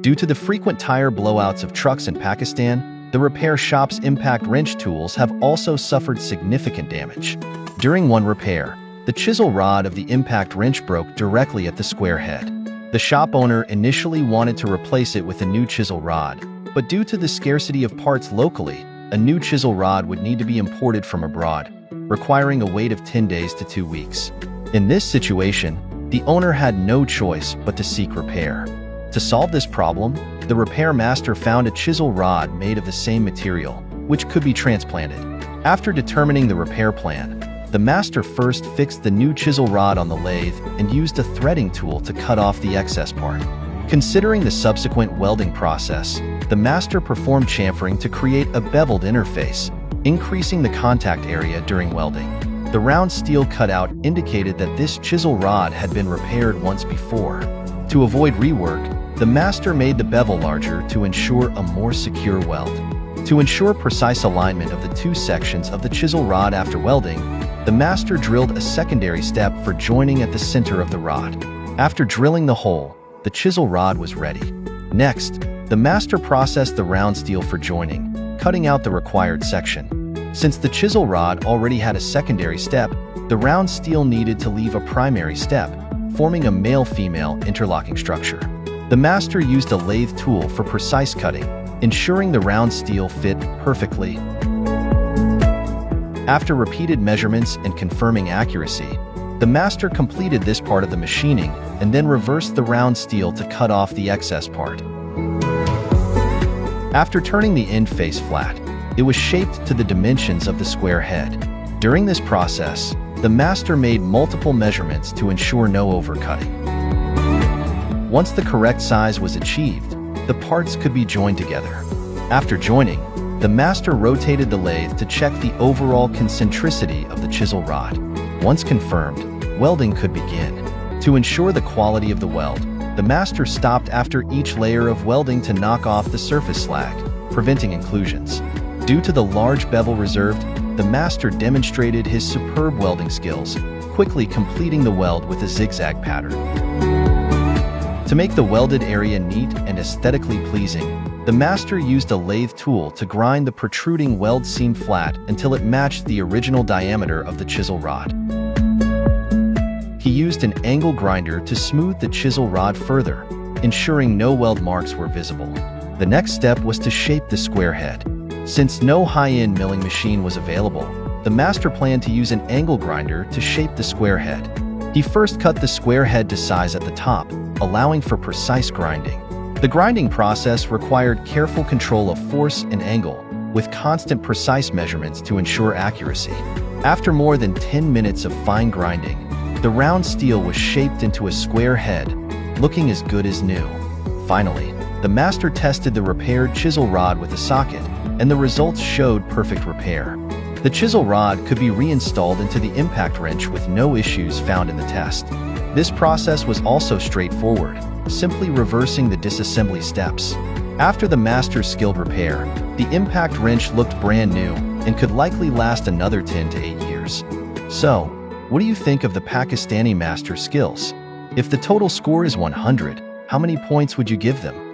Due to the frequent tire blowouts of trucks in Pakistan, the repair shop's impact wrench tools have also suffered significant damage. During one repair, the chisel rod of the impact wrench broke directly at the square head. The shop owner initially wanted to replace it with a new chisel rod, but due to the scarcity of parts locally, a new chisel rod would need to be imported from abroad, requiring a wait of 10 days to 2 weeks. In this situation, the owner had no choice but to seek repair. To solve this problem, the repair master found a chisel rod made of the same material, which could be transplanted. After determining the repair plan, the master first fixed the new chisel rod on the lathe and used a threading tool to cut off the excess part. Considering the subsequent welding process, the master performed chamfering to create a beveled interface, increasing the contact area during welding. The round steel cutout indicated that this chisel rod had been repaired once before. To avoid rework, the master made the bevel larger to ensure a more secure weld. To ensure precise alignment of the two sections of the chisel rod after welding, the master drilled a secondary step for joining at the center of the rod. After drilling the hole, the chisel rod was ready. Next, the master processed the round steel for joining, cutting out the required section. Since the chisel rod already had a secondary step, the round steel needed to leave a primary step, forming a male-female interlocking structure. The master used a lathe tool for precise cutting, ensuring the round steel fit perfectly. After repeated measurements and confirming accuracy, the master completed this part of the machining and then reversed the round steel to cut off the excess part. After turning the end face flat, it was shaped to the dimensions of the square head. During this process, the master made multiple measurements to ensure no overcutting. Once the correct size was achieved, the parts could be joined together. After joining, the master rotated the lathe to check the overall concentricity of the chisel rod. Once confirmed, welding could begin. To ensure the quality of the weld, the master stopped after each layer of welding to knock off the surface slag, preventing inclusions. Due to the large bevel reserved, the master demonstrated his superb welding skills, quickly completing the weld with a zigzag pattern. To make the welded area neat and aesthetically pleasing, the master used a lathe tool to grind the protruding weld seam flat until it matched the original diameter of the chisel rod. He used an angle grinder to smooth the chisel rod further, ensuring no weld marks were visible. The next step was to shape the square head. Since no high-end milling machine was available, the master planned to use an angle grinder to shape the square head. He first cut the square head to size at the top, allowing for precise grinding. The grinding process required careful control of force and angle, with constant precise measurements to ensure accuracy. After more than 10 minutes of fine grinding, the round steel was shaped into a square head, looking as good as new. Finally, the master tested the repaired chisel rod with a socket, and the results showed perfect repair. The chisel rod could be reinstalled into the impact wrench with no issues found in the test. This process was also straightforward, simply reversing the disassembly steps. After the master's skilled repair, the impact wrench looked brand new and could likely last another 10 to 8 years. So, what do you think of the Pakistani master's skills? If the total score is 100, how many points would you give them?